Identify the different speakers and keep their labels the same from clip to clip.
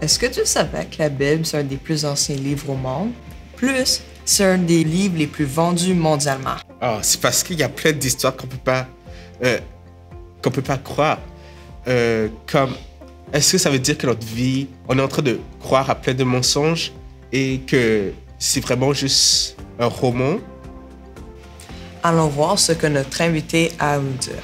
Speaker 1: Est-ce que tu savais que la Bible, c'est un des plus anciens livres au monde? Plus, c'est un des livres les plus vendus mondialement.
Speaker 2: Oh, c'est parce qu'il y a plein d'histoires qu'on peut pas croire. Comme, est-ce que ça veut dire que notre vie, on est en train de croire à plein de mensonges et que c'est vraiment juste un roman?
Speaker 1: Allons voir ce que notre invité a à nous dire.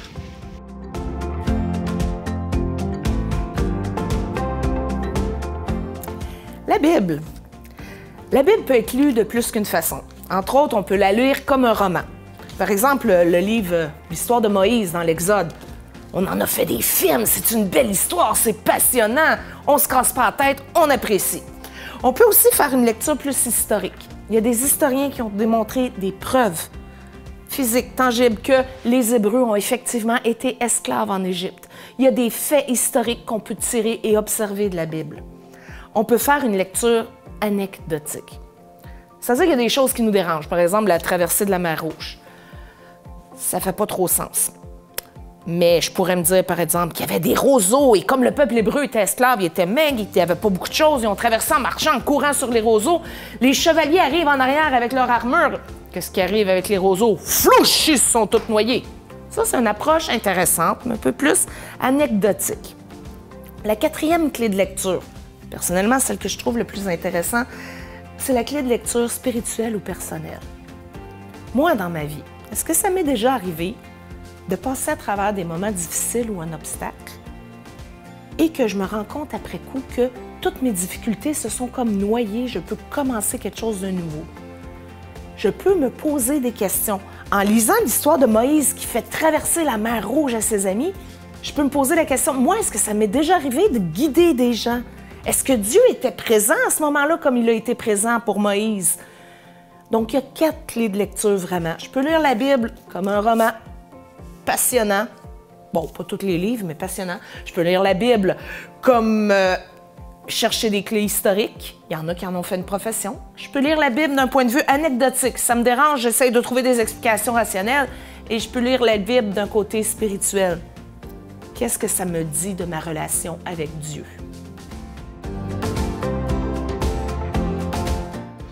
Speaker 3: La Bible. La Bible peut être lue de plus qu'une façon. Entre autres, on peut la lire comme un roman. Par exemple, le livre L'histoire de Moïse dans l'Exode. On en a fait des films, c'est une belle histoire, c'est passionnant. On se casse pas la tête, on apprécie. On peut aussi faire une lecture plus historique. Il y a des historiens qui ont démontré des preuves physiques, tangibles, que les Hébreux ont effectivement été esclaves en Égypte. Il y a des faits historiques qu'on peut tirer et observer de la Bible. On peut faire une lecture anecdotique. C'est-à-dire qu'il y a des choses qui nous dérangent. Par exemple, la traversée de la mer Rouge. Ça fait pas trop sens. Mais je pourrais me dire, par exemple, qu'il y avait des roseaux et comme le peuple hébreu était esclave, il était maigre, il n'y avait pas beaucoup de choses, ils ont traversé en marchant, en courant sur les roseaux. Les chevaliers arrivent en arrière avec leur armure. Qu'est-ce qui arrive avec les roseaux? Flouch, ils sont tous noyés. Ça, c'est une approche intéressante, mais un peu plus anecdotique. La quatrième clé de lecture, personnellement, celle que je trouve le plus intéressant, c'est la clé de lecture spirituelle ou personnelle. Moi, dans ma vie, est-ce que ça m'est déjà arrivé de passer à travers des moments difficiles ou un obstacle et que je me rends compte après coup que toutes mes difficultés se sont comme noyées, je peux commencer quelque chose de nouveau. Je peux me poser des questions. En lisant l'histoire de Moïse qui fait traverser la mer Rouge à ses amis, je peux me poser la question, moi, est-ce que ça m'est déjà arrivé de guider des gens? Est-ce que Dieu était présent à ce moment-là comme il a été présent pour Moïse? Donc, il y a 4 clés de lecture vraiment. Je peux lire la Bible comme un roman passionnant. Bon, pas tous les livres, mais passionnant. Je peux lire la Bible comme chercher des clés historiques. Il y en a qui en ont fait une profession. Je peux lire la Bible d'un point de vue anecdotique. Ça me dérange, j'essaie de trouver des explications rationnelles. Et je peux lire la Bible d'un côté spirituel. Qu'est-ce que ça me dit de ma relation avec Dieu?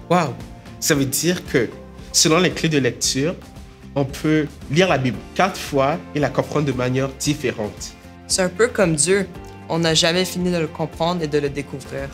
Speaker 2: Wow! Ça veut dire que, selon les clés de lecture, on peut lire la Bible 4 fois et la comprendre de manière différente.
Speaker 1: C'est un peu comme Dieu. On n'a jamais fini de le comprendre et de le découvrir.